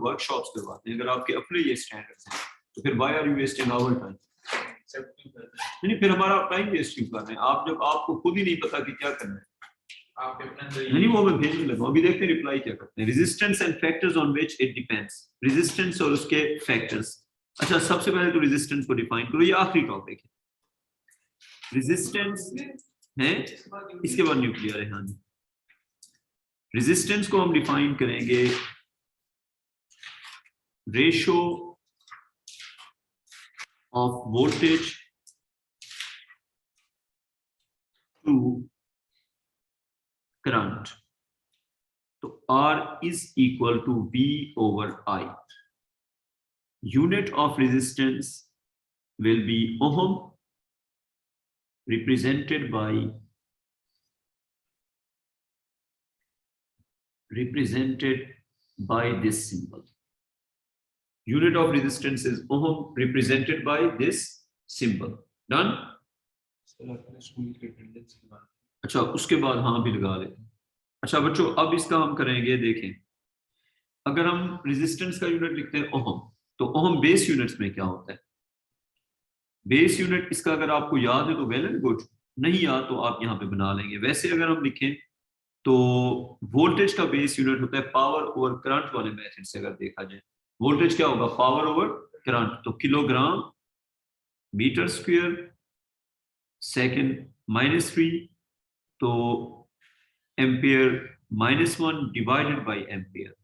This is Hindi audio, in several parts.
वर्कशॉप्स करवाते हैं, अगर आपके अपने ये स्टैंडर्ड्स हैं तो फिर why are you wasting our time? नहीं, फिर हमारा टाइम वेस्ट क्यों कर रहे हैं आप, जब आपको खुद ही नहीं पता कि क्या करना है। नहीं, वो मैं भेजने लगा, अभी देखते हैं रिप्लाई क्या करते हैं। Resistance and factors on which it depends, resistance और उसके फैक्टर्स। अच्छा, सबसे पहले तो रेजिस्टेंस को डिफाइन करो, ये आखिरी टॉपिक है। रेजिस्टेंस है, इसके बाद न्यूक्लियर है। हाँ जी, रेजिस्टेंस को हम डिफाइन करेंगे ratio of voltage to current, तो R is equal to V over I. Unit of resistance will be ohm, represented by this symbol. Unit of resistance is ohm, represented by this symbol. Done? अच्छा, उसके बाद हाँ भी लगा लेते हैं। अच्छा बच्चों, अब इसका हम करेंगे, देखें, अगर हम रेजिस्टेंस का यूनिट लिखते हैं ओहम, तो ओहम बेस यूनिट्स में क्या होता है? बेस यूनिट इसका अगर आपको याद है तो वेल एंड गुड, नहीं याद तो आप यहाँ पे बना लेंगे। वैसे अगर हम लिखें तो वोल्टेज का बेस यूनिट होता है पावर ओवर करंट वाले मेथड से। अगर देखा जाए वोल्टेज क्या होगा, पावर ओवर करंट, तो किलोग्राम मीटर स्क्वायर सेकंड -3, तो एम्पियर -1 डिवाइडेड बाय एम्पियर।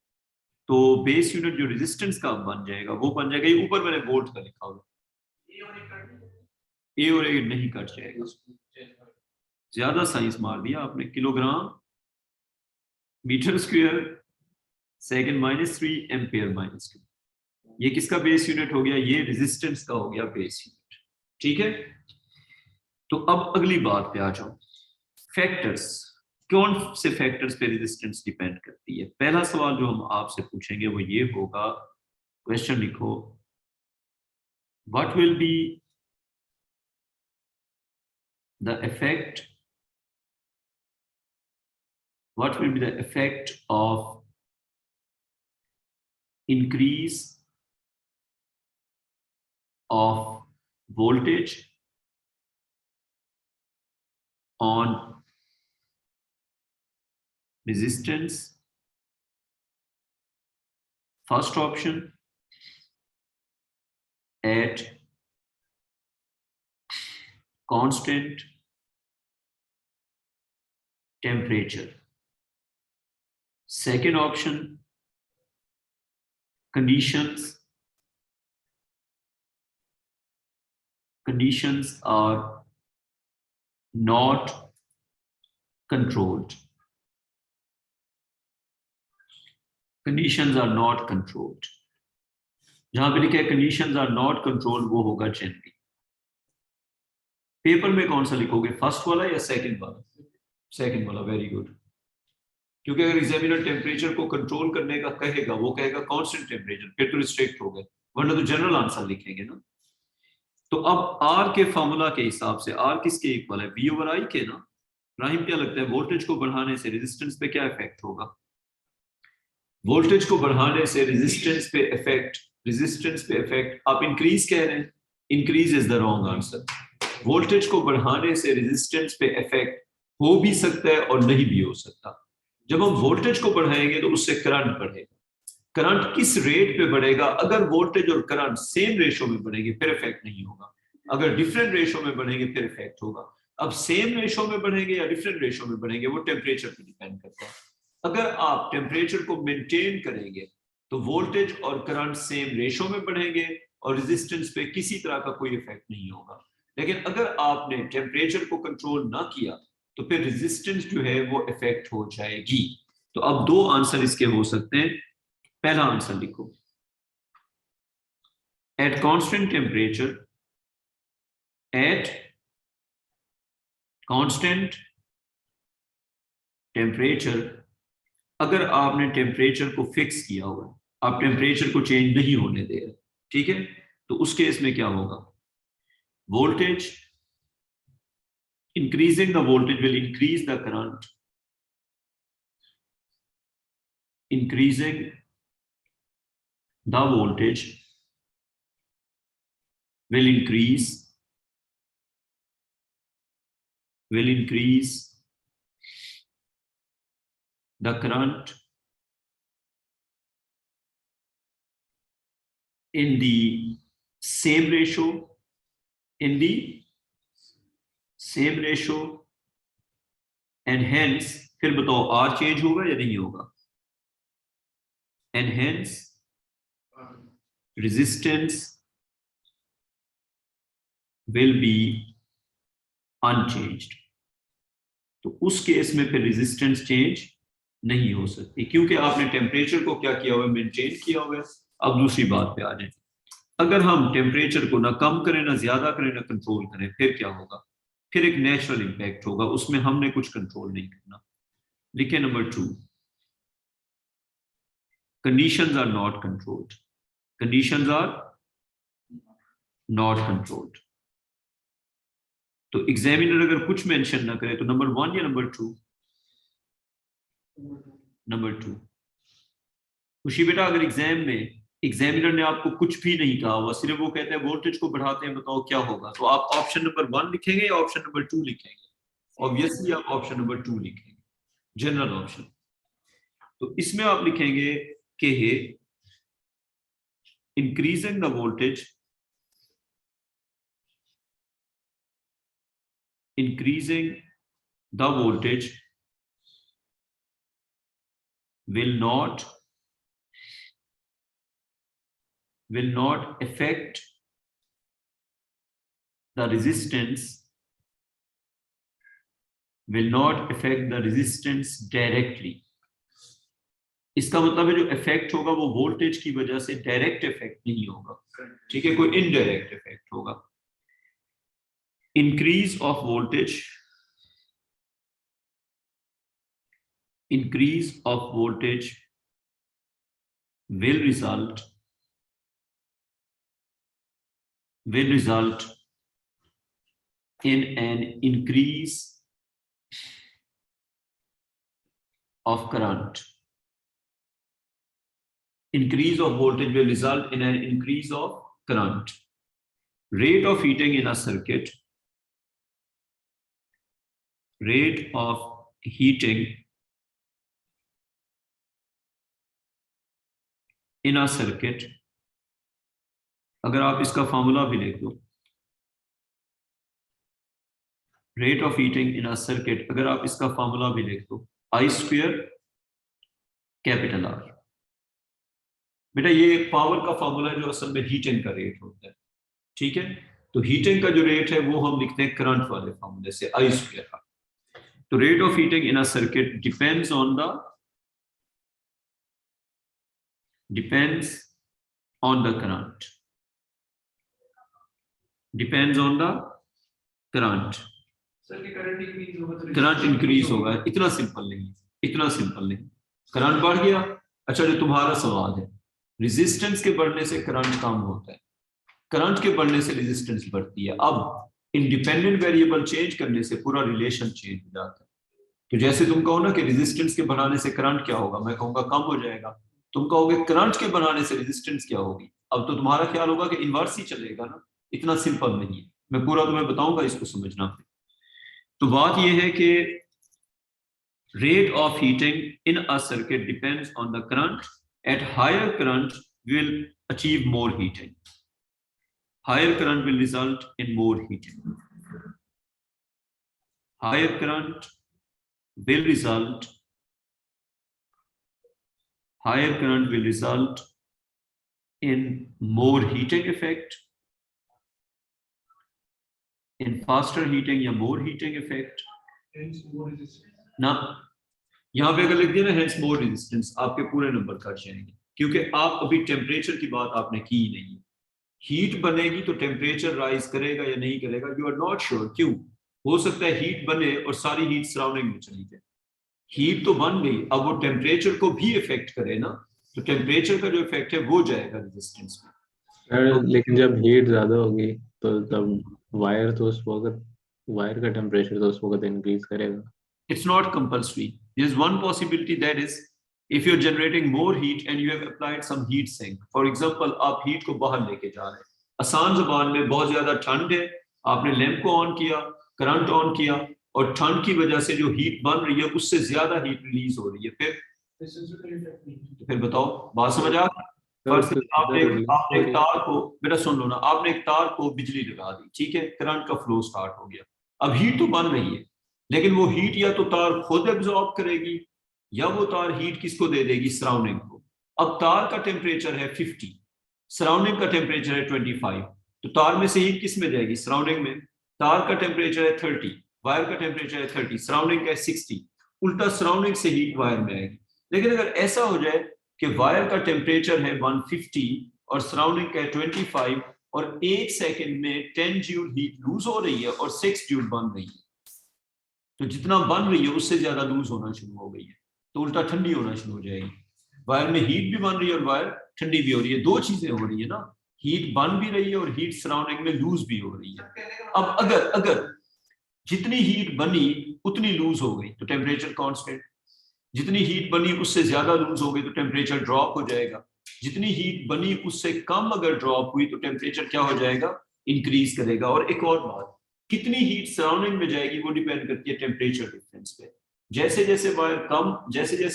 तो बेस यूनिट जो रेजिस्टेंस का बन जाएगा वो बन जाएगा, ये ऊपर मैंने वोल्ट का लिखा होगा, ए और ए नहीं कट जाएगा, ज्यादा साइंस मार दिया आपने। Kilogram metre square second -3 ampere -2, ये किसका बेस यूनिट हो गया? ये रेजिस्टेंस का हो गया बेस यूनिट। ठीक है, तो अब अगली बात पे आ जाओ, फैक्टर्स। कौन से फैक्टर्स पे रेजिस्टेंस डिपेंड करती है? पहला सवाल जो हम आपसे पूछेंगे वो ये होगा, क्वेश्चन लिखो, what will be the effect of increase of voltage on resistance? First option, at constant temperature. Second option, conditions are not controlled. Conditions are not controlled, जहां पे लिखा है conditions are not controlled वो होगा जनरली। पेपर में कौन सा लिखोगे, फर्स्ट वाला या सेकंड वाला? सेकंड वाला, वेरी गुड। क्योंकि अगर एग्जामिनर टेम्परेचर को कंट्रोल करने का कहेगा, वो कहेगा कांस्टेंट टेम्परेचर, फिर तो रिस्ट्रिक्ट हो गए, वरना तो जनरल आंसर लिखेंगे ना। तो अब आर के फॉर्मूला के हिसाब से आर किसके इक्वल है? वी ओवर आई के ना। राहिम, क्या लगता है वोल्टेज को बढ़ाने से रेजिस्टेंस पे क्या इफेक्ट होगा? वोल्टेज को बढ़ाने से रेजिस्टेंस पे इफेक्ट आप इंक्रीज कह रहे हैं, increase is the wrong answer. Voltage को बढ़ाने से रेजिस्टेंस पे इफेक्ट हो भी सकता है और नहीं भी हो सकता। जब हम वोल्टेज को बढ़ाएंगे तो उससे करंट बढ़ेगा। करंट किस रेट पे बढ़ेगा? अगर वोल्टेज और करंट सेम रेशो में बढ़ेंगे फिर इफेक्ट नहीं होगा, अगर डिफरेंट रेशो में बढ़ेंगे फिर इफेक्ट होगा। अब सेम रेशो में बढ़ेंगे या डिफरेंट रेशो में बढ़ेंगे वो टेम्परेचर पे डिपेंड करता है। अगर आप टेम्परेचर को मेंटेन करेंगे तो वोल्टेज और करंट सेम रेशो में बढ़ेंगे और रेजिस्टेंस पे किसी तरह का कोई इफेक्ट नहीं होगा। लेकिन अगर आपने टेम्परेचर को कंट्रोल ना किया तो फिर रेजिस्टेंस जो है वो इफेक्ट हो जाएगी। तो अब दो आंसर इसके हो सकते हैं। पहला आंसर लिखो, एट कांस्टेंट टेम्परेचर, अगर आपने टेम्परेचर को फिक्स किया हुआ, आप टेम्परेचर को चेंज नहीं होने दे रहे, ठीक है, तो उस केस में क्या होगा? Voltage, increasing the voltage will increase the current, increasing the voltage will increase the current in the same ratio, and hence, फिर बताओ R चेंज होगा या नहीं होगा, and hence resistance will be unchanged. तो उस केस में फिर रेजिस्टेंस चेंज नहीं हो सकती, क्योंकि आपने टेम्परेचर को क्या किया हुआ है, मेंटेन किया हुआ है। अब दूसरी बात पे आ जाए, अगर हम टेम्परेचर को ना कम करें ना ज्यादा करें ना कंट्रोल करें, फिर क्या होगा, फिर एक नेचुरल इंपैक्ट होगा, उसमें हमने कुछ कंट्रोल नहीं करना। देखिए number 2, conditions are not controlled. Conditions are not controlled. तो एग्जामिनर अगर कुछ मेंशन ना करे तो नंबर 1 या नंबर 2? नंबर 2। खुशी बेटा, अगर एग्जाम में एग्जामिनर ने आपको कुछ भी नहीं कहा हुआ, सिर्फ वो कहते हैं वोल्टेज को बढ़ाते हैं, बताओ क्या होगा, तो आप ऑप्शन नंबर 1 लिखेंगे या ऑप्शन नंबर 2 लिखेंगे? ऑब्वियसली आप ऑप्शन नंबर 2 लिखेंगे, जनरल ऑप्शन। तो इसमें आप लिखेंगे कि increasing the voltage will not affect the resistance directly. इसका मतलब है जो इफेक्ट होगा वो वोल्टेज की वजह से डायरेक्ट इफेक्ट नहीं होगा, ठीक है, कोई इनडायरेक्ट इफेक्ट होगा। increase of voltage will result in an increase of current. Increase of voltage will result in an increase of current. Rate of heating in a circuit अगर आप इसका फॉर्मूला भी लिख दो, rate of heating in a circuit, अगर आप इसका फॉर्मूला भी लिख दो, I² कैपिटल R। बेटा ये पावर का फॉर्मूला है जो असल में हीटिंग का रेट होता है, ठीक है। तो हीटिंग का जो रेट है वो हम लिखते हैं करंट वाले फॉर्मूले से, I²। तो rate of heating in a circuit depends on the current, depends on the current. Current increase होगा, इतना सिंपल नहीं, करंट बढ़ गया। अच्छा, जो तुम्हारा सवाल है, रेजिस्टेंस के बढ़ने से करंट कम होता है, करंट के बढ़ने से रेजिस्टेंस बढ़ती है। अब इंडिपेंडेंट वेरिएबल चेंज करने से पूरा रिलेशन चेंज हो जाता है। तो जैसे तुम कहो ना कि रेजिस्टेंस के बढ़ाने से करंट क्या होगा, मैं कहूंगा कम हो जाएगा, तुम कहोगे करंट के बढ़ाने से रेजिस्टेंस क्या होगी, अब तो तुम्हारा ख्याल होगा कि इनवर्स ही चलेगा ना। इतना सिंपल नहीं है, मैं पूरा तुम्हें बताऊंगा, इसको समझना। तो बात यह है कि rate of heating in a circuit depends on the current. At higher current will achieve more heating. Higher current will result in more heating. Higher current will result in more heating effect, in faster heating या more heating effect ना। यहाँ पे अगर लिख दिया ना hence more resistance, आपके पूरे नंबर कट जाएंगे, क्योंकि आप अभी टेम्परेचर की बात आपने की ही नहीं है। हीट बनेगी तो टेम्परेचर राइज करेगा या नहीं करेगा, यू आर नॉट श्योर। क्यों? हो सकता है हीट बने और सारी हीट सराउंडिंग में चली जाए। हीट तो बन गई, अब वो टेम्परेचर को भी इफेक्ट करे ना, तो टेम्परेचर का जो इफेक्ट है वो जाएगा रेजिस्टेंस में। लेकिन जब हीट ज्यादा होगी तो तब वायर का टेम्परेचर तो उस वक्त इंक्रीज करेगा। It's not compulsory. There's one possibility, that is If you're generating more heat and you have applied some heat sink, for example, आप हीट को बाहर लेके जा रहे हैं, आसान जुबान में बहुत ज्यादा ठंड है, आपने लैंप को ऑन किया, करंट ऑन किया, और ठंड की वजह से जो हीट बन रही है उससे ज्यादा हीट रिलीज हो रही है, फिर बताओ, बात समझ आ गई? आपने एक तार को, बेटा सुन लो ना, आपने एक तार को बिजली लगा दी, ठीक है, करंट का फ्लो स्टार्ट हो गया, अब हीट तो बन रही है, लेकिन वो हीट या तो तार खुद एब्जॉर्ब करेगी या वो तार हीट किसको दे देगी, सराउंडिंग को। अब तार का टेम्परेचर है 50, सराउंडिंग का टेम्परेचर है 25, तो तार में से हीट किस में जाएगी, सराउंडिंग में। तार का टेम्परेचर है 30, वायर का टेम्परेचर है 30, सराउंडिंग का है 60, उल्टा सराउंडिंग से हीट वायर में आएगी। लेकिन अगर ऐसा हो जाए कि वायर का टेम्परेचर है 150 और सराउंडिंग का है 25 और 1 सेकंड में 10 जूल हीट लूज हो रही है और 6 जूल बन रही है, तो जितना बन रही है उससे ज्यादा लूज होना शुरू हो गई है, तो उल्टा ठंडी होना शुरू हो जाएगी। वायर में हीट भी बन रही है और वायर ठंडी भी हो रही है, दो चीजें हो रही है ना, हीट बन भी रही है और हीट सराउंडिंग में लूज भी हो रही है। अब अगर जितनी हीट बनी उतनी लूज हो गई तो टेम्परेचर कांस्टेंट, जितनी हीट बनी उससे ज्यादा लूज हो गई तो टेम्परेचर ड्रॉप हो जाएगा, जितनी हीट बनी उससे कम अगर ड्रॉप हुई तो टेम्परेचर क्या हो जाएगा, इंक्रीज करेगा। और एक और बात, कितनी हीट सराउंडिंग में जाएगी वो डिपेंड करती है टेम्परेचर डिफरेंस पे। जैसे जैसे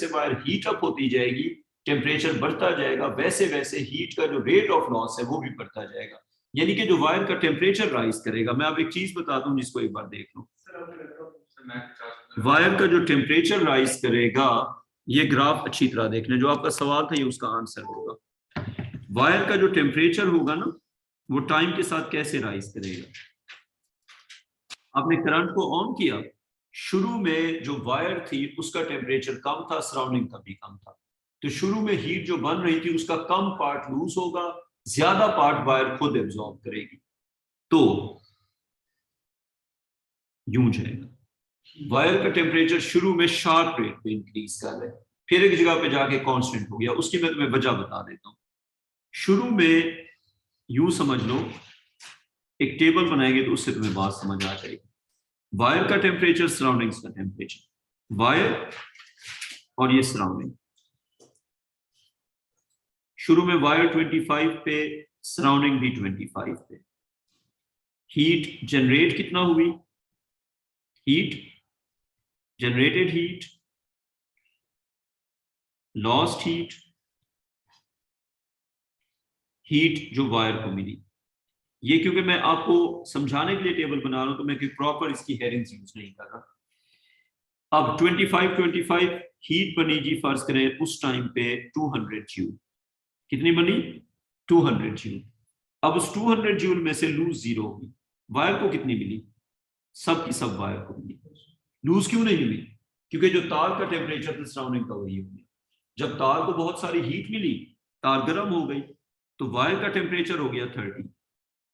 वायर हीट अप होती जाएगी, टेम्परेचर बढ़ता जाएगा, वैसे वैसे हीट का जो रेट ऑफ लॉस है वो भी बढ़ता जाएगा, यानी कि जो वायर का टेम्परेचर राइज करेगा। मैं अब एक चीज बताता हूँ जिसको एक बार देख लो, वायर का जो टेम्परेचर राइज करेगा, ये ग्राफ अच्छी तरह देखना, जो आपका सवाल था ये उसका आंसर होगा। वायर का जो टेम्परेचर होगा ना वो टाइम के साथ कैसे राइज करेगा। आपने करंट को ऑन किया, शुरू में जो वायर थी उसका टेम्परेचर कम था, सराउंडिंग का भी कम था, तो शुरू में हीट जो बन रही थी उसका कम पार्ट लूज होगा, ज्यादा पार्ट वायर खुद एब्जॉर्ब करेगी, तो यूं जाएगा। वायर का टेम्परेचर शुरू में शार्प रेट पे इंक्रीज कर रहा है, फिर एक जगह पे जाके कांस्टेंट हो गया, उसकी मैं तुम्हें वजह बता देता हूं। शुरू में यूं समझ लो, एक टेबल बनाएंगे तो उससे तुम्हें बात समझ आ जाएगी। वायर का टेम्परेचर, सराउंडिंग्स का टेम्परेचर, वायर और ये सराउंडिंग। शुरू में वायर 25 पे, सराउंडिंग भी 25 पे। हीट जनरेट कितना हुई, heat generated heat, lost heat, heat जो वायर को मिली। ये क्योंकि मैं आपको समझाने के लिए टेबल बना रहा हूं तो मैं प्रॉपर इसकी हेडिंग्स यूज नहीं कर रहा। अब 25 हीट बनी जी, फर्ज करें उस टाइम पे 200 जूल, कितनी बनी, 200 जूल। अब उस 200 जूल में से लूज 0 हुई, वायर को कितनी मिली, सब की सब वायर को मिली। लूज क्यों नहीं मिली, क्योंकि जो तार का टेम्परेचर था सराउंडिंग का वही हो गया। जब तार को बहुत सारी हीट मिली, तार गर्म हो गई, तो वायर का टेम्परेचर हो गया 30,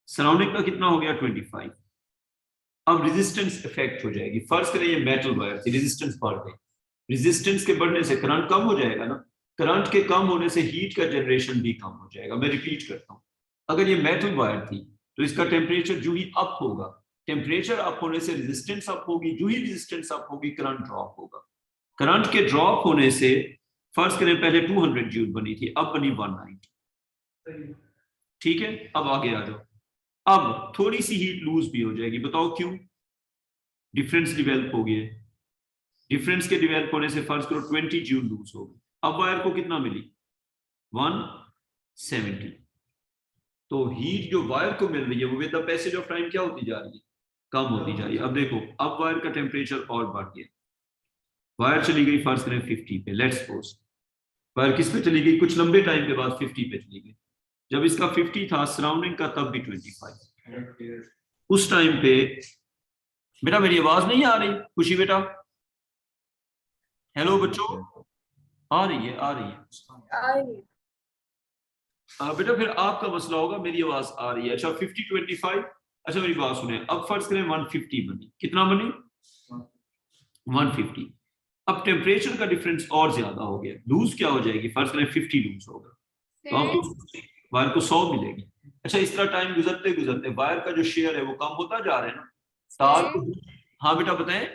सराउंडिंग का कितना हो गया 25। अब रेजिस्टेंस इफेक्ट हो जाएगी, फर्ज करें ये मेटल वायर थी, रेजिस्टेंस बढ़ गई, रेजिस्टेंस के बढ़ने से करंट कम हो जाएगा ना, करंट के कम होने से हीट का जनरेशन भी कम हो जाएगा। मैं रिपीट करता हूं, अगर ये मेटल वायर थी तो इसका टेम्परेचर जो ही अप होगा, टेम्परेचर अप होने से रेजिस्टेंस अप होगी, जो ही रेजिस्टेंस अप होगी करंट ड्रॉप होगा। करंट के ड्रॉप होने से फर्ज करें पहले 200 जूल बनी थी, अब बनी 190, ठीक है। अब आगे आ जाओ, अब थोड़ी सी हीट लूज भी हो जाएगी, बताओ क्यों, डिफरेंस डिवेल्प हो गया, डिफरेंस के डिवेल्प होने से फर्ज करो 20 जूल लूज हो गई, अब वायर को कितना मिली, 170। तो हीट जो वायर को मिल रही है वो with the passage of time क्या होती जा रही है, कम होती जा रही है। अब देखो, अब वायर का टेम्परेचर और बढ़ गया, वायर चली गई फर्ज करें 50 पे, लेट्स सपोज वायर किस पे चली गई, कुछ लंबे टाइम के बाद 50 पे चली गई। जब इसका 50 था, सराउंडिंग का तब भी 25। उस टाइम पे, बेटा मेरी आवाज नहीं आ रही, खुशी बेटा, हेलो बच्चों, आ रही है, आ रही है। बेटा फिर आपका मसला होगा, मेरी आवाज आ रही है। अच्छा 50 25, अच्छा मेरी बात सुने, अब फर्ज करें 150 बनी, कितना बनी 150। अब टेम्परेचर का डिफरेंस और ज्यादा हो गया, लूज क्या हो जाएगी, फर्ज करें 50 लूज होगा, तो आपको वायर को 100 मिलेगी। अच्छा इस तरह टाइम गुजरते गुजरते वायर का जो शेयर है वो कम होता जा रहा है ना, तार को। हाँ बेटा बताएं,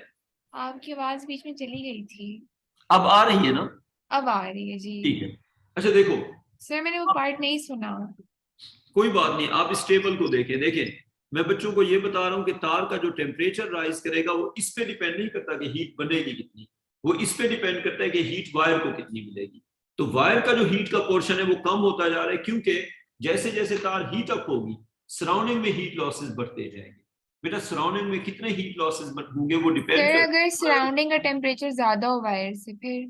आपकी आवाज बीच में चली गई थी, अब आ रही है ना, अब आ रही है जी। ठीक है, अच्छा देखो, सर मैंने वो पार्ट नहीं सुना। कोई बात नहीं, आप इस टेबल को देखें। देखें, मैं बच्चों को ये बता रहा हूं कि तार का जो टेम्परेचर राइज करेगा वो इस पे डिपेंड नहीं करता कि हीट बनेगी कितनी, वो इस पे डिपेंड करता है कि हीट वायर को कितनी मिलेगी। तो वायर का जो हीट का पोर्शन है वो कम होता जा रहा है, क्योंकि जैसे जैसे तार हीट अप होगी सराउंडिंग में हीट लॉसेस बढ़ते जाएंगे। बेटा सराउंडिंग में कितने हीट लॉसेस होंगे वो डिपेंड सर करता अगर है। सराउंडिंग का टेम्परेचर ज्यादा हो वायर से फिर?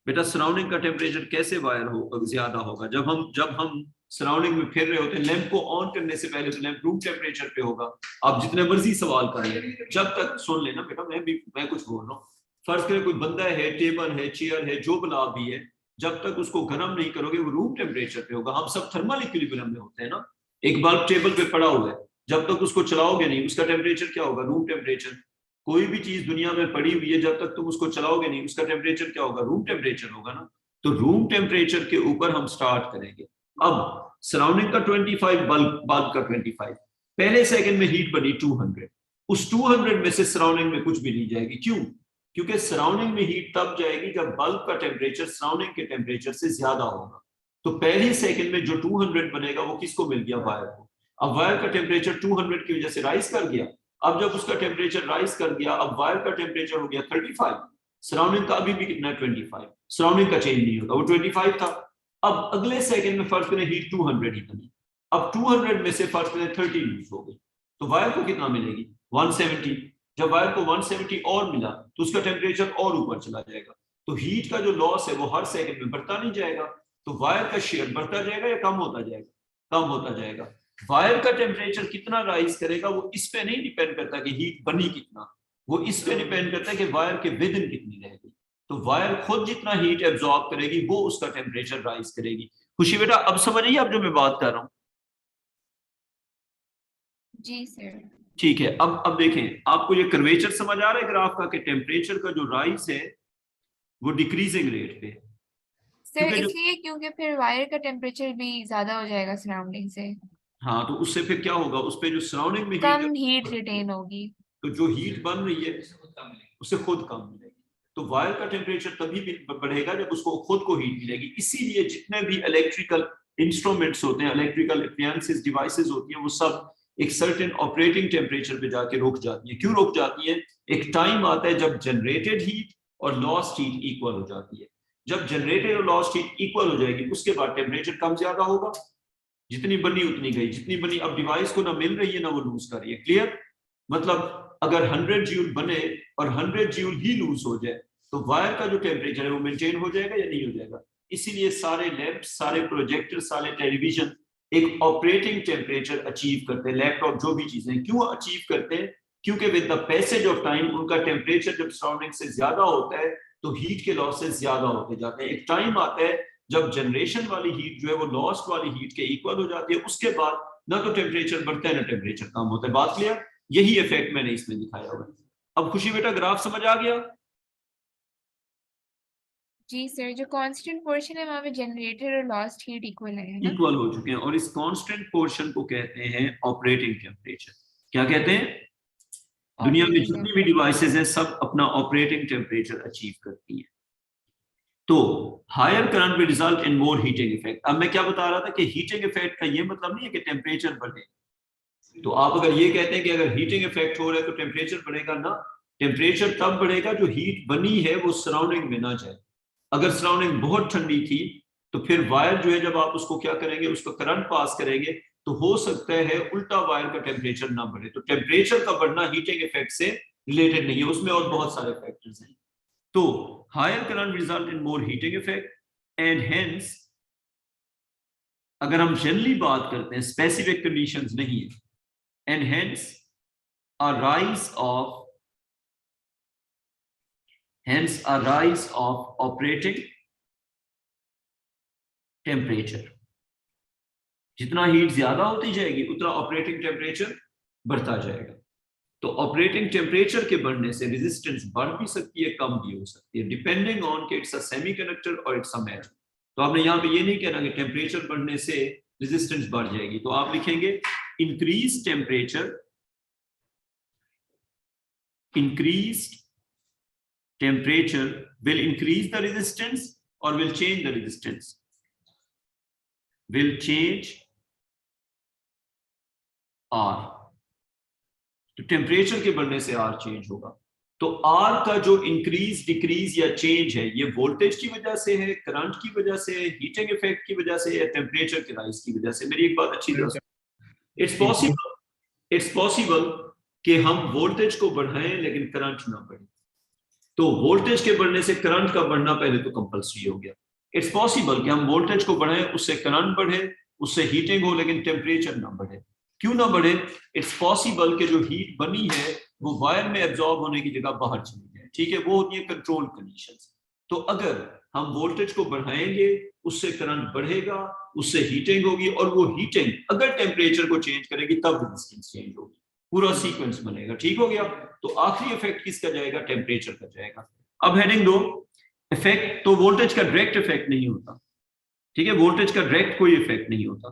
बेटा सराउंडिंग का टेम्परेचर कैसे वायर हो ज्यादा होगा? जब हम सराउंडिंग में फिर रहे होते हैं, लैंप को ऑन करने से पहले तो लैंप रूम टेम्परेचर पे होगा। आप जितने मर्जी सवाल कर लें, जब तक सुन लेना बेटा, मैं कुछ बोल रहा हूँ। फर्ज करें कोई बंदा है, टेबल है, चेयर है, जो बला भी है, जब तक उसको गर्म नहीं करोगे वो रूम टेम्परेचर पे होगा। हम सब थर्मल इक्विलिब्रियम में होते हैं ना। एक बल्ब टेबल पे पड़ा हुआ है, जब तक उसको चलाओगे नहीं उसका टेम्परेचर क्या होगा? Room temperature. कोई भी चीज दुनिया में पड़ी हुई है, जब तक तुम उसको चलाओगे नहीं उसका टेम्परेचर क्या होगा? रूम टेम्परेचर होगा ना। तो रूम टेम्परेचर के ऊपर हम स्टार्ट करेंगे। अब सराउंडिंग का 25, बल्ब का 25, पहले सेकंड में हीट बनी 200। उस 200 में से सराउंडिंग में कुछ भी नहीं जाएगी। क्यों? क्योंकि सराउंडिंग में हीट तब जाएगी जब बल्ब का टेम्परेचर सराउंडिंग के टेम्परेचर से ज्यादा होगा। तो पहली सेकंड में जो 200 बनेगा वो किसको मिल गया? वायर को। अब वायर का टेम्परेचर 200 की वजह से राइज कर गया। अब जब उसका टेम्परेचर राइज कर गया, अब वायर का टेम्परेचर हो गया 35, सराउंडिंग का अभी भी कितना है? 25। सराउंडिंग का चेंज नहीं होता, वो 25 था। अब अगले सेकंड में फर्स्ट में हीट 200 ही बनी। अब 200 में से फर्स्ट में 30 लूज हो गई, तो वायर को कितना मिलेगी? 170। जब वायर को 170 और मिला तो उसका टेम्परेचर और ऊपर चला जाएगा। तो हीट का जो लॉस है वो हर सेकंड में बढ़ता नहीं जाएगा, तो वायर का शेयर बढ़ता जाएगा या कम होता जाएगा? कम होता जाएगा। वायर का टेम्परेचर कितना राइज करेगा वो इस पे नहीं डिपेंड करता कि हीट बनी कितना, वो इस पे डिपेंड करता है कि वायर के विदिन कितनी रहेगी। तो वायर खुद जितना हीट एब्जॉर्ब करेगी वो उसका टेम्परेचर राइज करेगी। खुशी बेटा अब समझ आइए आप जो मैं बात कर रहा हूँ? जी सर। ठीक है, अब देखें, आपको ये कर्वेचर समझ आ रहा है ग्राफ का कि टेम्परेचर का जो राइज है वो डिक्रीजिंग रेट पे है। सर क्योंकि जो, इसलिए क्योंकि फिर वायर का टेम्परेचर भी ज्यादा हो जाएगा सराउंडिंग से, हाँ, तो उससे फिर क्या होगा? उस पे जो सराउंडिंग में कम हीट हीट, रिटेन होगी। तो जो हीट बन रही है उससे खुद कम मिलेगी। तो वायर का टेम्परेचर तभी भी बढ़ेगा जब उसको खुद को हीट मिलेगी। इसीलिए जितने भी इलेक्ट्रिकल इंस्ट्रूमेंट्स होते हैं, इलेक्ट्रिकल अप्लायंसेस, डिवाइसेस होती हैं, वो सब एक सर्टेन ऑपरेटिंग टेम्परेचर पे जाके रुक जाती है। क्यों रुक जाती है? एक टाइम आता है जब जनरेटेड हीट और लॉस्ट हीट इक्वल हो जाती है। जब जनरेटेड और लॉस्ट हीट इक्वल हो जाएगी उसके बाद टेम्परेचर कम ज्यादा होगा। जितनी बनी उतनी गई, जितनी बनी। अब डिवाइस को ना मिल रही है ना वो लूज कर रही है। क्लियर? मतलब अगर 100 जूल बने और 100 जूल ही लूज हो जाए तो वायर का जो टेम्परेचर है वो मेंटेन हो जाएगा या नहीं हो जाएगा? इसीलिए सारे लैंप, सारे प्रोजेक्टर, सारे टेलीविजन एक ऑपरेटिंग टेम्परेचर अचीव करते हैं। लैपटॉप, जो भी चीजें, क्यों अचीव करते हैं? क्योंकि with the passage of time उनका टेम्परेचर जब सराउंडिंग से ज्यादा होता है तो हीट के लॉसेस ज्यादा होते जाते हैं। एक टाइम आता है जब जनरेशन वाली हीट जो है वो लॉस्ट वाली हीट के इक्वल हो जाती है। उसके बाद ना तो टेम्परेचर बढ़ता है ना टेम्परेचर कम होता है। बात क्लियर? यही इफेक्ट मैंने इसमें दिखाया हुआ है। अब खुशी बेटा ग्राफ समझ आ गया? जी सर, जो कांस्टेंट पोर्शन है वहां पे जनरेटेड और लॉस्ट हीट इक्वल है ना? इक्वल हो चुके हैं, और इस कांस्टेंट पोर्शन को कहते हैं ऑपरेटिंग टेम्परेचर। क्या कहते हैं? दुनिया में ऑपरेटिंग जितनी भी डिवाइसेस हैं सब अपना ऑपरेटिंग टेम्परेचर अचीव करती हैं। तो higher current will result in more heating effect. अब मैं क्या बता रहा था कि हीटिंग इफेक्ट का ये मतलब नहीं है कि टेम्परेचर बढ़े। तो आप अगर ये कहते हैं कि अगर हीटिंग इफेक्ट हो रहा है तो टेम्परेचर बढ़ेगा, ना। टेम्परेचर तब बढ़ेगा जो हीट बनी है वो सराउंडिंग में ना जाए। अगर सराउंडिंग बहुत ठंडी थी तो फिर वायर जो है जब आप उसको क्या करेंगे, उसको करंट पास करेंगे, तो हो सकता है उल्टा वायर का टेम्परेचर ना बढ़े। तो टेम्परेचर का बढ़ना हीटिंग इफेक्ट से रिलेटेड नहीं है, उसमें और बहुत सारे फैक्टर्स हैं। तो higher current result in more heating effect and hence, अगर हम जनरली बात करते हैं, स्पेसिफिक कंडीशंस नहीं है, and hence a rise of operating temperature। जितना हीट ज्यादा होती जाएगी उतना ऑपरेटिंग टेम्परेचर बढ़ता जाएगा। तो ऑपरेटिंग टेम्परेचर के बढ़ने से रेजिस्टेंस बढ़ भी सकती है, कम भी हो सकती है, डिपेंडिंग ऑन कि इट्स अ सेमीकंडक्टर और इट्स अ मेटल। तो आपने यहाँ पे ये नहीं कहना कि टेम्परेचर बढ़ने से रेजिस्टेंस बढ़ जाएगी, तो आप लिखेंगे increase temperature, increased temperature will increase the resistance or will change the resistance? Will change R. तो टेम्परेचर के बढ़ने से R चेंज होगा। तो R का जो इंक्रीज डिक्रीज या चेंज है ये वोल्टेज की वजह से है, करंट की वजह से, हीटिंग इफेक्ट की वजह से, या टेम्परेचर के राइज की वजह से? मेरी एक बात अच्छी तरह से, इट्स पॉसिबल कि हम वोल्टेज को बढ़ाएं लेकिन करंट ना बढ़े। तो वोल्टेज के बढ़ने से करंट का बढ़ना पहले तो कंपल्सरी हो गया। इट्स पॉसिबल कि हम वोल्टेज को बढ़ाएं, उससे करंट बढ़े, उससे हीटिंग हो, लेकिन टेम्परेचर ना बढ़े। क्यों ना बढ़े? इट्स पॉसिबल कि जो हीट बनी है वो वायर में एब्जॉर्ब होने की जगह बाहर चली जाए, ठीक है, वो होती है कंट्रोल कंडीशंस। तो अगर हम वोल्टेज को बढ़ाएंगे उससे करंट बढ़ेगा, उससे हीटिंग होगी, और वो हीटिंग अगर टेम्परेचर को चेंज करेगी तब रेजिस्टेंस चेंज होगी, पूरा सीक्वेंस बनेगा। ठीक हो गया? तो आखिरी इफेक्ट किसका जाएगा? टेम्परेचर का जाएगा। अब हेडिंग 2, इफेक्ट। तो वोल्टेज का डायरेक्ट इफेक्ट नहीं होता, ठीक है, वोल्टेज का डायरेक्ट कोई इफेक्ट नहीं होता।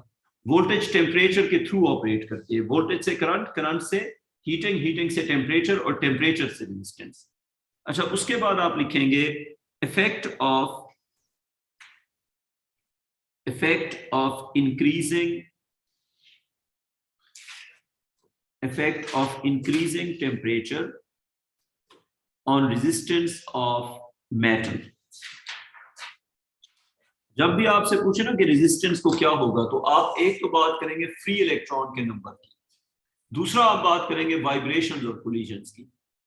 वोल्टेज टेम्परेचर के थ्रू ऑपरेट करती है, वोल्टेज से करंट, करंट से हीटिंग, हीटिंग से टेम्परेचर, और टेम्परेचर से रेजिस्टेंस। अच्छा, उसके बाद आप लिखेंगे effect of increasing temperature on resistance of metal। जब भी आपसे पूछे ना कि रेजिस्टेंस को क्या होगा, तो आप एक तो बात करेंगे फ्री इलेक्ट्रॉन के नंबर की, दूसरा आप बात करेंगे वाइब्रेशंस और कोलिजन्स की।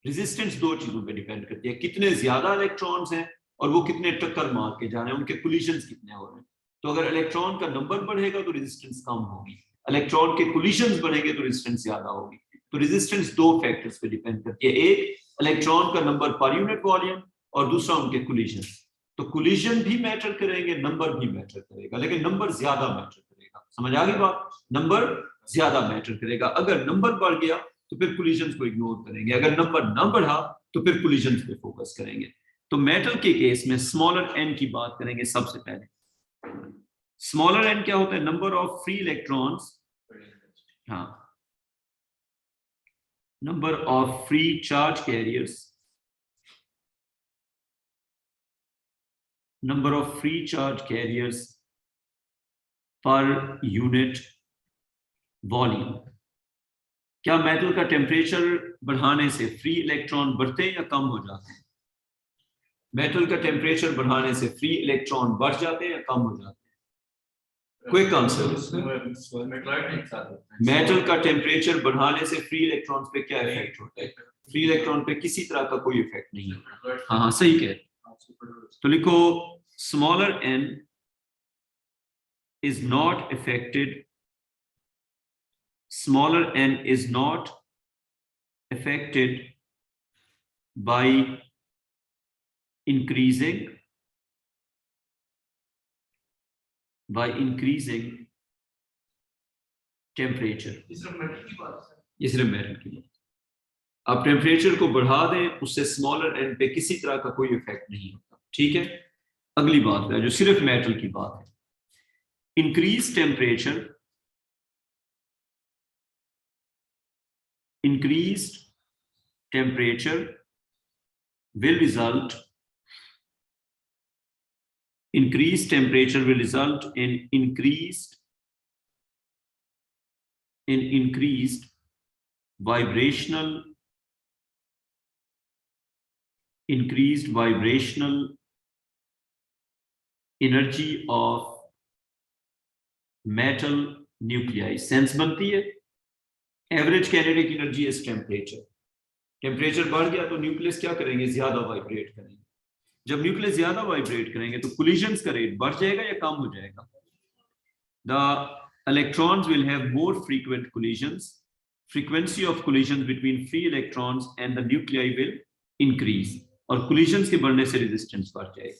रेजिस्टेंस दो चीजों पे डिपेंड करती है, कितने ज्यादा इलेक्ट्रॉन्स हैं और वो कितने टक्कर मार के जा रहे हैं, उनके कोलिजन्स कितने हो रहे हैं। तो अगर इलेक्ट्रॉन का नंबर बढ़ेगा तो रेजिस्टेंस कम होगी, इलेक्ट्रॉन के कोलिजन्स बढ़ेंगे तो रेजिस्टेंस ज्यादा होगी। तो रेजिस्टेंस दो फैक्टर्स पे डिपेंड करती है, एक इलेक्ट्रॉन का नंबर पर यूनिट वॉल्यूम, और दूसरा उनके कोलिजन्स। तो कोलिजन भी मैटर करेंगे, नंबर भी मैटर करेगा, लेकिन नंबर ज्यादा मैटर करेगा। समझ आ गई बात? नंबर ज्यादा मैटर करेगा। अगर नंबर बढ़ गया तो फिर कोलिजन्स को इग्नोर करेंगे, अगर नंबर ना बढ़ा तो फिर कोलिजन्स पे फोकस करेंगे। तो मेटल के केस में स्मॉलर एन की बात करेंगे सबसे पहले। स्मॉलर एन क्या होता है? नंबर ऑफ फ्री इलेक्ट्रॉन्स, हाँ, number of free charge carriers, number of free charge carriers per unit volume। क्या मेटल का टेम्परेचर बढ़ाने से फ्री इलेक्ट्रॉन बढ़ते हैं या कम हो जाते हैं? मेटल का टेम्परेचर बढ़ाने से फ्री इलेक्ट्रॉन बढ़ जाते हैं या कम हो जाते हैं? Quick answer. मेटल का टेम्परेचर बढ़ाने से फ्री इलेक्ट्रॉन पे क्या इफेक्ट होता है? फ्री इलेक्ट्रॉन पे किसी तरह का कोई इफेक्ट नहीं होता। हाँ, सही कह। तो लिखो smaller n is not affected, smaller n is not affected by increasing temperature। ये सिर्फ मेटल की बात। आप टेम्परेचर को बढ़ा दें, उससे स्मॉलर एन पे किसी तरह का कोई इफेक्ट नहीं होता। ठीक है, अगली बात है जो सिर्फ मेटल की बात है। increased temperature will result in increased vibrational energy of metal nuclei। Sense बनती है? Average kinetic energy is temperature. Temperature बढ़ गया तो न्यूक्लियस क्या करेंगे? ज्यादा वाइब्रेट करेंगे। जब न्यूक्लियस ज्यादा वाइब्रेट करेंगे तो कोलिजन्स का रेट बढ़ जाएगा या कम हो जाएगा? The electrons will have more frequent collisions, frequency of collisions between free electrons and the nuclei will increase, और कोलिजन्स के बढ़ने से रेजिस्टेंस बढ़ जाएगा।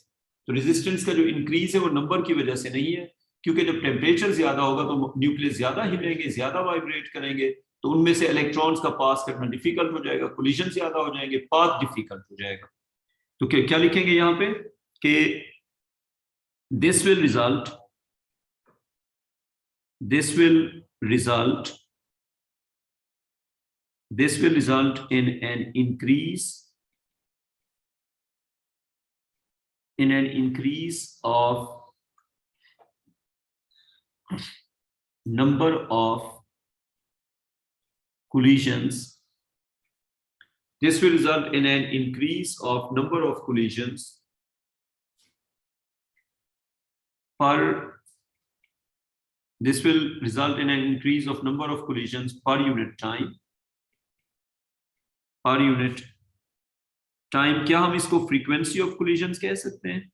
तो रेजिस्टेंस का जो इंक्रीज है वो नंबर की वजह से नहीं है, क्योंकि जब टेम्परेचर ज्यादा होगा तो न्यूक्लियस ज्यादा हिलेंगे, ज्यादा वाइब्रेट करेंगे, तो उनमें से इलेक्ट्रॉन्स का पास करना डिफिकल्ट हो जाएगा, कोलिजन ज्यादा हो जाएंगे, पाथ डिफिकल्ट हो जाएगा। तो क्या लिखेंगे यहाँ पे कि this will result in an increase in an increase of number of collisions. This will result in an increase of number of collisions this will result in an increase of number of collisions per unit time. Per unit time, क्या हम इसको frequency of collisions कह सकते हैं?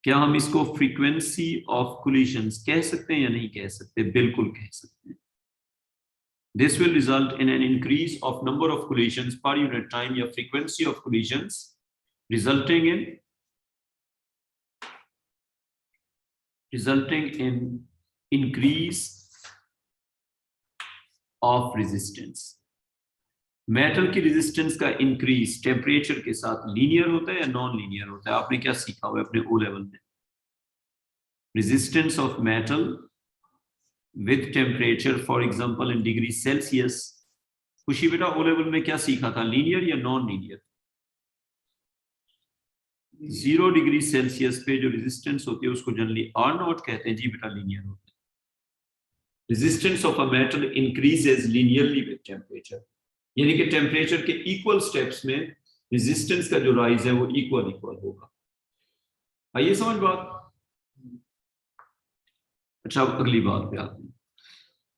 क्या हम इसको frequency of collisions कह सकते हैं या नहीं कह सकते? बिल्कुल कह सकते हैं. This will result in an increase of number of collisions per unit time या frequency of collisions, resulting in increase of resistance. Metal की रेजिस्टेंस का इंक्रीज टेम्परेचर के साथ लीनियर होता है या नॉन लीनियर होता है? आपने क्या सीखा हुआ है अपने ओ लेवल में? Resistance of metal with temperature, for example in degree Celsius. खुशी बेटा ओ लेवल में क्या सीखा था, लीनियर या नॉन लीनियर? 0 डिग्री सेल्सियस पे जो रेजिस्टेंस होती है उसको जनरली आर नॉट कहते हैं. जी बेटा लीनियर होता है. Resistance of a metal increases linearly with temperature, यानी कि टेम्परेचर के इक्वल स्टेप्स में रेजिस्टेंस का जो राइज है वो इक्वल होगा. आइए समझ बात. अच्छा अब अगली बात पे आते हैं.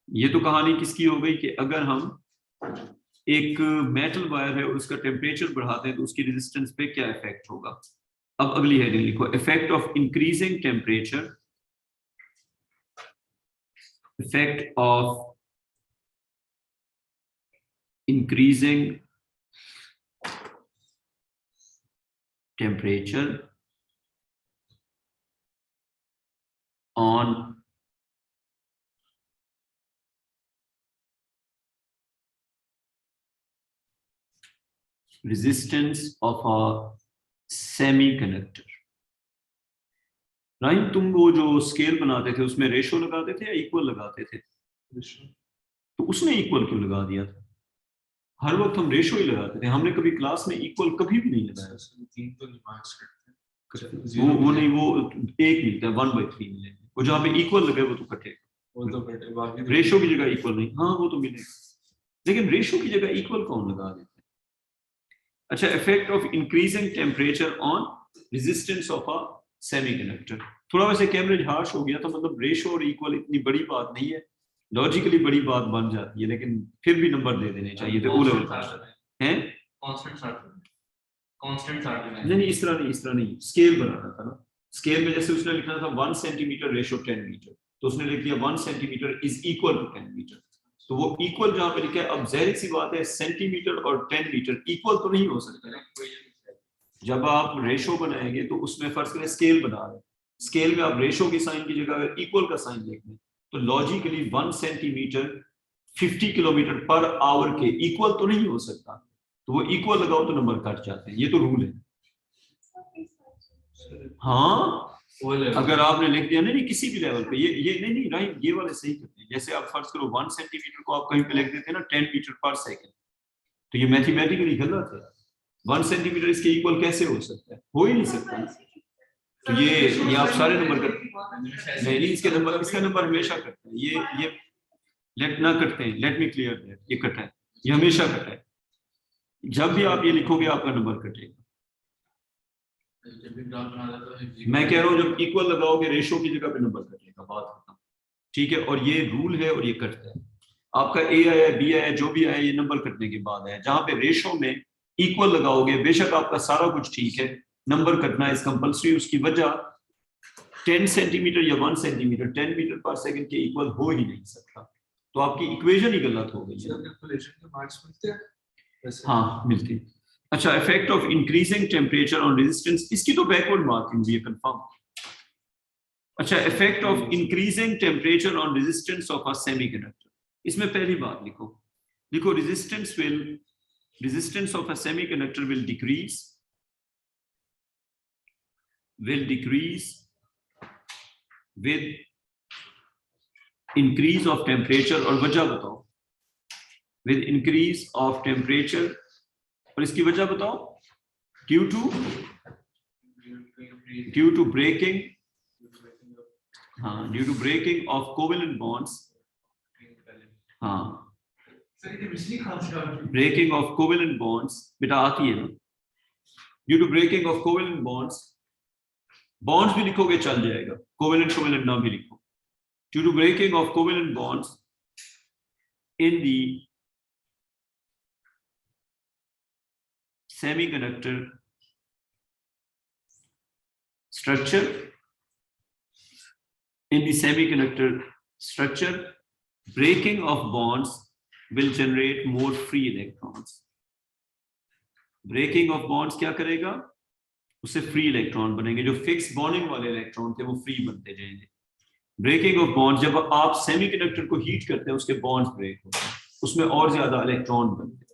ये तो कहानी किसकी हो गई कि अगर हम एक मेटल वायर है और उसका टेम्परेचर बढ़ाते हैं तो उसकी रेजिस्टेंस पे क्या इफेक्ट होगा. अब अगली हेडिंग लिखो, effect of increasing temperature, effect of increasing temperature on resistance of a semiconductor. Right, तुम वो जो स्केल बनाते थे उसमें रेशो लगाते थे या इक्वल लगाते थे? तो उसने इक्वल क्यों लगा दिया था? हर वक्त हम रेशो ही लगाते थे, हमने कभी क्लास में इक्वल कभी भी नहीं लगाया. वो नहीं, वो एक मिलता है 1/3 मिलेगा. वो जहाँ पे इक्वल लगे वो तो कटेगा. रेशो की जगह इक्वल नहीं, हाँ वो तो मिलेगा, लेकिन रेशो की जगह इक्वल कौन लगा देते हैं? अच्छा, effect of increasing temperature on resistance of a semiconductor. थोड़ा वैसे कैमरेज हार्श हो गया था, मतलब रेशो और इक्वल इतनी बड़ी बात नहीं है, लॉजिकली बड़ी बात बन जाती है, लेकिन फिर भी नंबर दे देने चाहिए थे ओ लेवल का हैं. नहीं, इस तरह नहीं, स्केल बनाना था ना. स्केल में जैसे उसने लिखना था 1 सेंटीमीटर रेशो 10 मीटर, तो उसने लिख दिया 1 centimetre is equal to 10 metre. तो वो इक्वल जहां पे लिखा है, अब जाहिर सी बात है सेंटीमीटर और 10 मीटर इक्वल तो नहीं हो सकते ना. जब आप रेशो बनाएंगे तो उसमें फर्ज करें स्केल बना रहे हैं, स्केल में आप रेशो के साइन की जगह अगर इक्वल का साइन लिख दें तो logically 1 centimetre 50 kilometre per hour के इक्वल तो नहीं हो सकता. तो वो इक्वल लगाओ तो नंबर कट जाते हैं, ये तो रूल है. हाँ, अगर आपने लिख दिया नहीं किसी भी लेवल पे, ये नहीं राइट, ये वाले सही करते हैं. जैसे आप फर्ज करो 1 सेंटीमीटर को आप कहीं पे लिख देते हैं ना 10 मीटर पर सेकंड, तो ये मैथमेटिकली गलत है. 1 सेंटीमीटर इसके इक्वल कैसे हो सकता है? हो ही नहीं सकता. तो ये आप सारे नंबर करते हैं. नहीं, इसके नंबर, इसका नंबर हमेशा कटता है. ये लेट ना करते हैं, लेट मी क्लियर दैट, ये कटा है, ये हमेशा कटा है. जब भी आप ये लिखोगे आपका नंबर कटेगा. मैं कह रहा हूँ जब इक्वल लगाओगे रेशो की जगह पे नंबर कटेगा, बात खत्म. ठीक है, और ये रूल है और ये कटता है. आपका ए आया, बी आया, जो भी आया, ये नंबर कटने के बाद है. जहां पे रेशो में इक्वल लगाओगे बेशक आपका सारा कुछ ठीक है, नंबर कटना इज कंपल्सरी. उसकी वजह 10 सेंटीमीटर या 1 सेंटीमीटर 10 मीटर पर सेकंड के इक्वल हो ही नहीं सकता. तो आपकी इक्वेशन ही गलत हो गई है. हाँ मिलती. अच्छा, effect of increasing temperature on resistance, इसकी तो बैकवर्ड मार्किंग भी है कंफर्म. अच्छा, effect of increasing temperature on resistance of a semiconductor. इसमें पहली बात लिखो resistance of a semiconductor will decrease with increase of temperature. और वजह बताओ. with increase of temperature, और इसकी वजह बताओ. due to due to breaking, हाँ, due to breaking of covalent bonds, हाँ, ब्रेकिंग ऑफ कोवेलेंट बॉन्ड्स, बेटा आती है ना, due to breaking of covalent bonds, bonds भी लिखोगे चल जाएगा, कोवेलेंट कोवेलेंट ना भी लिखो, due to breaking of covalent bonds in the semiconductor structure, in the semiconductor structure, breaking of bonds will generate more free electrons. Breaking of bonds क्या करेगा? उससे free electron बनेंगे, जो fixed bonding वाले electron थे वो free बनते जाएंगे. ब्रेकिंग ऑफ बॉन्ड, जब आप सेमीकंडक्टर को हीट करते हैं उसके बॉन्ड्स ब्रेक होते हैं, उसमें और ज्यादा इलेक्ट्रॉन बनते हैं.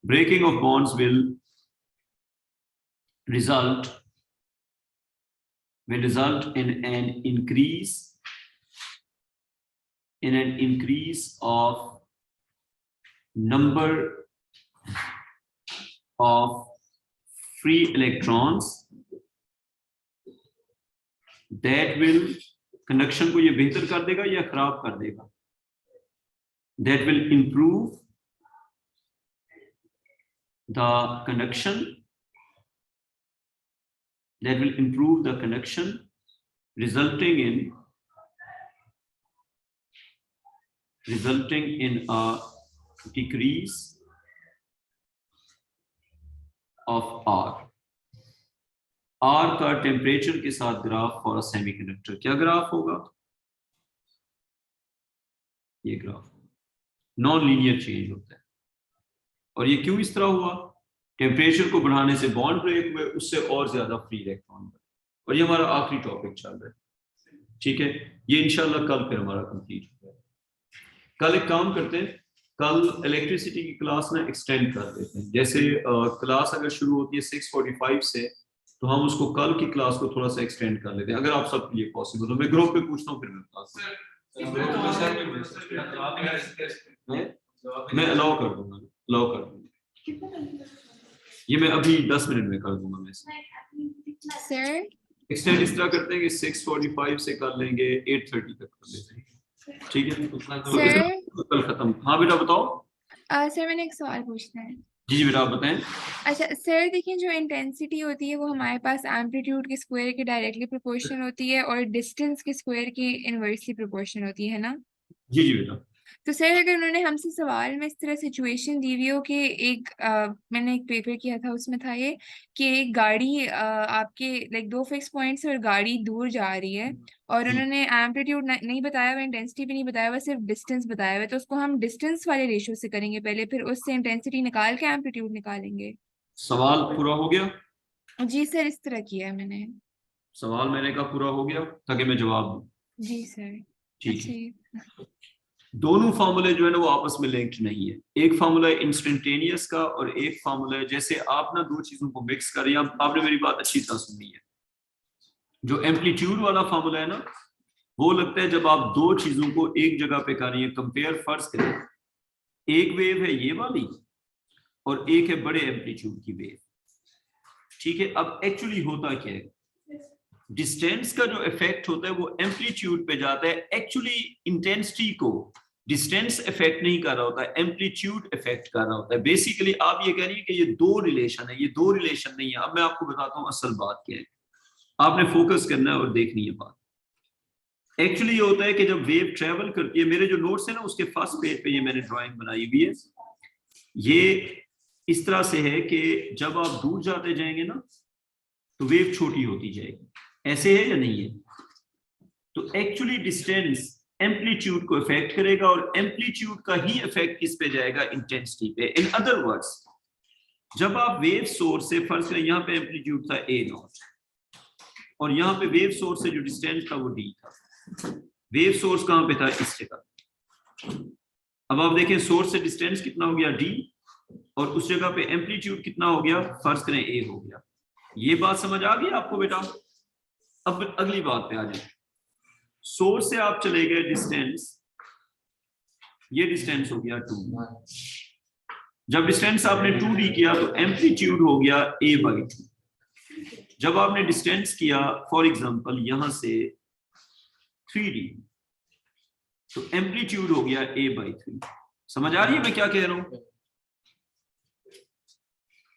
Breaking of bonds will result in an increase of number of free electrons that will, conduction को ये बेहतर कर देगा या खराब कर देगा? That will improve the conduction. That will improve the conduction, resulting in a decrease of R. R का टेम्परेचर के साथ ग्राफ फॉर अ सेमीकंडक्टर क्या ग्राफ होगा? ये ग्राफ नॉन लीनियर चेंज होता है. और ये क्यों इस तरह हुआ? टेम्परेचर को बढ़ाने से बॉन्ड ब्रेक हुए, उससे और ज्यादा फ्री इलेक्ट्रॉन बने. और ये हमारा आखिरी टॉपिक चल रहा है, ठीक है? ये इंशाल्लाह कल फिर हमारा कंप्लीट हो जाएगा. कल एक काम करते हैं, कल इलेक्ट्रिसिटी की क्लास ना एक्सटेंड कर देते हैं. जैसे क्लास अगर शुरू होती है 6:45 से, तो हम उसको कल की क्लास को थोड़ा सा एक्सटेंड कर लेते हैं, अगर आप सबके लिए पॉसिबल हो. मैं ग्रुप पे पूछता हूँ, फिर मैं बताता हूँ. मैं अलाउ कर दूंगा. ये मैं अभी 10 मिनट में कर दूंगा. मैं सर एक्सटेंड इस तरह करते हैं कि 6:45 से कर लेंगे, 8:30 तक कर लेते हैं, ठीक है? तो कल खत्म. हाँ बेटा बताओ. सर मैंने एक सवाल पूछना है. जी बेटा आप बताएं. अच्छा सर, देखिए जो इंटेंसिटी होती है वो हमारे पास एम्पलीट्यूड के स्क्वायर के डायरेक्टली प्रोपोर्शनल होती है और डिस्टेंस के स्क्वायर की इनवर्सली प्रोपोर्शनल होती है ना? जी जी बेटा. तो सर अगर उन्होंने हमसे सवाल में इस तरह सिचुएशन दी हुई हो कि मैंने एक पेपर किया था, उसमें था ये कि एक गाड़ी आपके लाइक 2 फिक्स पॉइंट्स से और गाड़ी दूर जा रही है, और उन्होंने एम्पलीट्यूड नहीं बताया हुआ, इंटेंसिटी भी नहीं बताया हुआ, सिर्फ डिस्टेंस बताया हुआ है. तो उसको हम डिस्टेंस वाले रेशियो से करेंगे पहले, फिर उससे इंटेंसिटी निकाल के एम्पलीट्यूड निकालेंगे. सवाल पूरा हो गया? जी सर, इस तरह किया है मैंने. सवाल मैंने कहा पूरा हो गया ताकि मैं जवाब दूं. जी सर. ठीक है. अच्छा, दोनों फार्मूले जो है ना वो आपस में लिंक्ड नहीं है. एक फार्मूला है इंस्टेंटेनियस का और एक फार्मूला है, जैसे आप ना दो चीजों को मिक्स कर रहे हैं. आपने मेरी बात अच्छी तरह सुनी है. जो एम्पलीट्यूड वाला फार्मूला है ना, वो लगता है जब आप दो चीजों को एक जगह पे कर रही है कंपेयर. फर्ज करें एक वेव है ये वाली और एक है बड़े एम्पलीट्यूड की वेव, ठीक है? अब एक्चुअली होता क्या है, डिस्टेंस का जो इफेक्ट होता है वो एम्पलीट्यूड पे जाता है. एक्चुअली इंटेंसिटी को डिस्टेंस इफेक्ट नहीं कर रहा होता है, एम्पलीट्यूड इफेक्ट कर रहा होता है. बेसिकली आप ये कह रही है कि ये दो रिलेशन है, ये दो रिलेशन नहीं है. अब मैं आपको बताता हूँ असल बात क्या है, आपने फोकस करना है और देखनी है बात. एक्चुअली ये होता है कि जब वेव ट्रेवल करती है, मेरे जो नोट्स है ना उसके फर्स्ट पेज पे ये मैंने ड्राइंग बनाई हुई है. ये इस तरह से है कि जब आप दूर जाते जाएंगे ना तो वेव छोटी होती जाएगी. ऐसे है या नहीं है? तो एक्चुअली डिस्टेंस एम्पलीट्यूड को इफेक्ट करेगा और एम्पलीट्यूड का ही इफेक्ट किस पे जाएगा? इंटेंसिटी पे. इन अदर वर्ड्स, जब आप वेव सोर्स से, फर्स्ट करें यहाँ पे एम्पलीट्यूड था A0 और यहाँ पे वेव सोर्स से जो डिस्टेंस था वो D था. वेव सोर्स कहाँ पे था? इस जगह. अब आप देखें सोर्स से डिस्टेंस कितना हो गया? D, और उस जगह पे एम्पलीट्यूड कितना हो गया? फर्ज करें A हो गया. ये बात समझ आ गई आपको बेटा? अब अगली बात पे आ जाए. सोर्स से आप चले गए डिस्टेंस, ये डिस्टेंस हो गया 2. जब डिस्टेंस आपने 2D किया तो एम्पलीट्यूड हो गया A/2. जब आपने डिस्टेंस किया फॉर एग्जांपल यहां से 3D, तो एम्पलीट्यूड हो गया a/3। समझ आ रही है मैं क्या कह रहा हूं?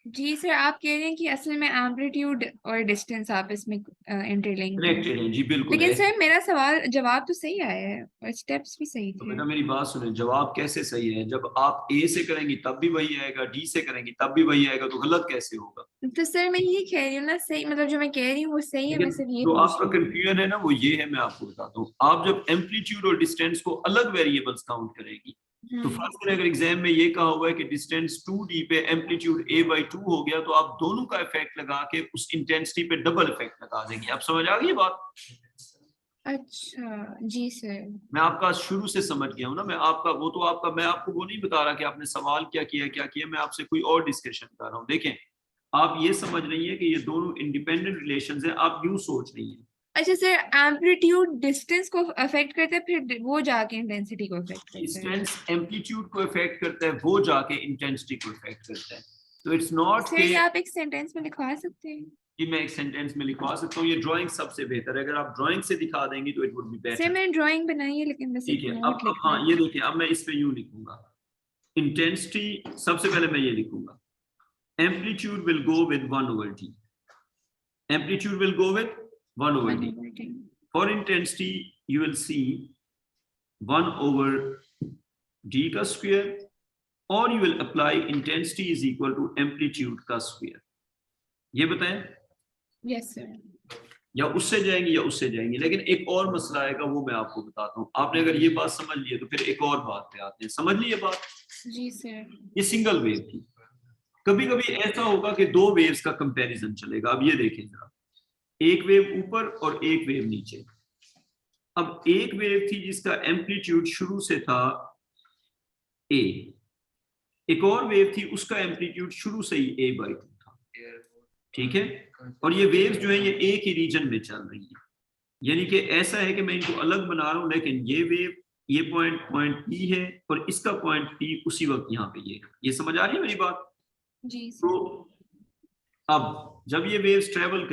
जी सर, आप कह रहे हैं कि असल में एम्पलीट्यूड और डिस्टेंस आपस में इंटरलिंक है। कनेक्टेड है जी, बिल्कुल लेकिन है। सर मेरा सवाल जवाब तो सही आया है और स्टेप्स भी सही तो थे। बेटा मेरी बात सुने, जवाब कैसे सही है? जब आप ए से करेंगी तब भी वही आएगा, डी से करेंगी तब भी वही आएगा, तो गलत कैसे होगा? तो सर मैं यही कह रही हूँ ना, सही मतलब जो मैं कह रही हूँ वो सही है, मैं लेकिन सिर्फ ये जो पूछ आपका रही हूँ। कंफ्यूजन है ना वो ये है, मैं आपको बताता हूँ। आप जब एम्पलीट्यूड और डिस्टेंस को अलग वेरिएबल्स काउंट करेगी, तो फर्स्ट करें अगर एग्जाम में ये कहा हुआ है कि डिस्टेंस 2D पे एम्पलीट्यूड a/2 हो गया, तो आप दोनों का इफेक्ट लगा के उस इंटेंसिटी पे डबल इफेक्ट लगा देंगे। आप समझ आ गई बात? अच्छा जी सर। मैं आपका शुरू से समझ गया हूँ ना, मैं आपका वो तो आपका, मैं आपको वो नहीं बता रहा कि आपने सवाल क्या किया, मैं आपसे कोई और डिस्कशन कर रहा हूँ। देखें, आप ये समझ रही हैं कि ये दोनों इंडिपेंडेंट रिलेशंस हैं, आप यूं सोच रही हैं। अच्छा सर, एम्पलीट्यूड डिस्टेंस को अफेक्ट करता है, फिर वो जाके इंटेंसिटी को अफेक्ट करता है। डिस्टेंस एम्पलीट्यूड को इफेक्ट करता है, वो जाके इंटेंसिटी को इफेक्ट करता है। तो इट्स नॉट सर के ये आप एक सेंटेंस में लिखवा सकते हैं? कि मैं एक सेंटेंस में लिखवा सकता हूँ, ये ड्राइंग सबसे बेहतर है। अगर आप ड्राइंग से दिखा देंगी तो it would be sir better. मैंने ड्राइंग बनाई है, लेकिन बस ठीक एक है, नोट अब लिखना हाँ है। ये देखिए, अब मैं इस पे यूं लिखूंगा इंटेंसिटी। सबसे पहले मैं ये लिखूंगा amplitude will go with 1/d। Amplitude will go with 1/d। For intensity, you will see 1/d का स्क्वायर, और you will apply intensity is equal to amplitude का स्क्वायर। ये बताएं, यस सर। या उससे जाएंगे या उससे जाएंगे। लेकिन एक और मसला आएगा, वो मैं आपको बताता हूँ। आपने अगर ये बात समझ ली है तो फिर एक और बात पे आते हैं। समझ ली ये बात? जी सर। ये सिंगल वेव थी। कभी कभी ऐसा होगा कि दो वेव्स का कंपैरिजन चलेगा। अब ये देखें जरा, एक वेव ऊपर और एक वेव नीचे। अब एक वेव थी जिसका एम्पलीट्यूड शुरू से था ए, एक और वेव थी उसका एम्पलीट्यूड शुरू से ही a/2 था। ठीक है, और ये वेव्स जो है ये एक ही रीजन में चल रही है। यानी कि ऐसा है कि मैं इनको अलग बना रहा हूं, लेकिन ये वेव, ये पॉइंट P है और इसका पॉइंट P उसी वक्त यहाँ पे ये समझ आ रही है मेरी बात? जी तो सर। अब जब ये वेव्स ट्रेवल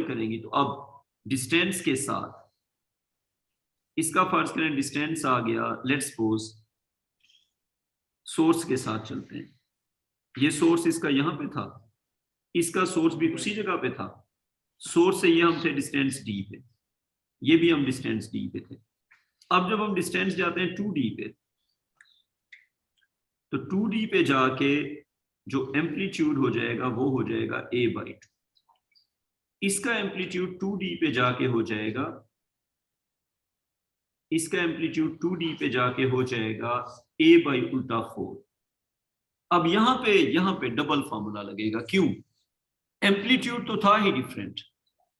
करेंगी, तो अब डिस्टेंस के साथ, इसका फर्ज करें डिस्टेंस आ गया, लेट्स सपोज सोर्स के साथ चलते हैं। ये सोर्स इसका यहाँ पे था, इसका सोर्स भी उसी जगह पे था। सोर्स से ये हम थे डिस्टेंस d पे, ये भी हम डिस्टेंस d पे थे। अब जब हम डिस्टेंस जाते हैं 2D पे, तो 2D पे जाके जो एम्पलीट्यूड हो जाएगा वो हो जाएगा a/2। इसका एम्पलीट्यूड 2D पे जाके हो जाएगा, इसका एम्पलीट्यूड 2D पे जाके हो जाएगा a/4। अब यहाँ पे डबल फॉर्मूला लगेगा। क्यों? एम्पलीट्यूड तो था ही डिफरेंट,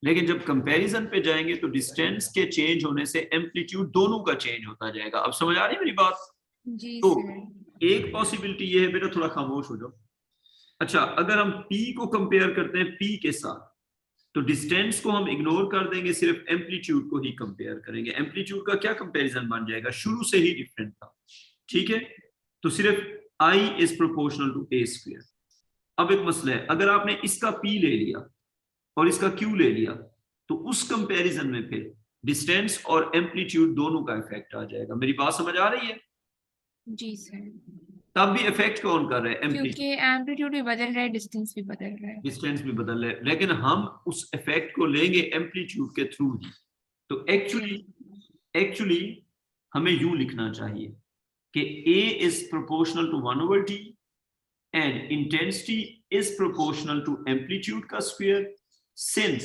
लेकिन जब कंपैरिजन पे जाएंगे तो डिस्टेंस के चेंज होने से एम्पलीट्यूड दोनों का चेंज होता जाएगा। अब समझ आ रही है मेरी बात? जी तो सर। एक पॉसिबिलिटी ये है, बेटा थोड़ा खामोश हो जाओ। अच्छा, अगर हम P को कंपेयर करते हैं P के साथ, तो डिस्टेंस को हम इग्नोर कर देंगे, सिर्फ एम्पलीट्यूड को ही कंपेयर करेंगे। एम्पलीट्यूड का क्या कंपैरिजन बन जाएगा? शुरू से ही डिफरेंट था। ठीक है, तो सिर्फ I is proportional to a²। अब एक मसला है, अगर आपने इसका P ले लिया और इसका Q ले लिया, तो उस कंपैरिजन में फिर डिस्टेंस और एम्पलीट्यूड दोनों का इफेक्ट आ जाएगा। मेरी बात समझ आ रही है? जी सर। तब भी इफेक्ट कौन कर रहा है? एम्पलीट्यूड। क्योंकि एम्पलीट्यूड भी बदल रहा है, डिस्टेंस भी बदल रहा है। डिस्टेंस भी बदल रहा है, लेकिन हम उस इफेक्ट को लेंगे एम्पलीट्यूड के थ्रू ही। तो एक्चुअली हमें यूं लिखना चाहिए कि A is proportional to 1/d and intensity is proportional to amplitude का square, since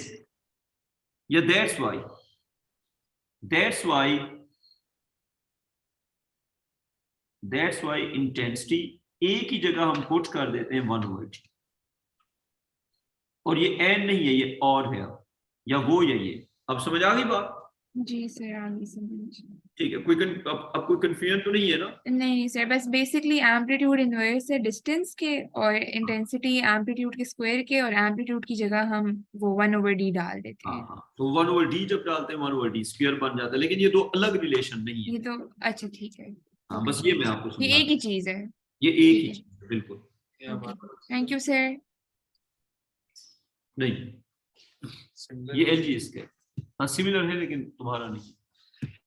that's why intensity A की जगह हम पुट कर देते हैं 1/d, और ये एंड नहीं है, ये और है, या वो या ये। अब समझ आ गई बात? जी सर, आगे समझ। ठीक है, अब कोई कंफ्यूजन तो नहीं है ना? नहीं सर, बस बेसिकली एम्पलीट्यूड इनवर्स है डिस्टेंस के, और इंटेंसिटी एम्पलीट्यूड के स्क्वायर के, और एम्पलीट्यूड की जगह हम वो 1/d डाल देते हैं। हाँ, तो 1/d जब डालते हैं 1/d स्क्वायर बन जाता है, लेकिन ये दो अलग रिलेशन नहीं है। ये तो अच्छा ठीक है। हाँ, बस ये मैं आपको ये समझा, एक ही चीज है। ये एक ठीक ही है। चीज है, बिल्कुल। Thank you sir. नहीं, ये एलजीएस का है। हाँ सिमिलर है लेकिन तुम्हारा नहीं।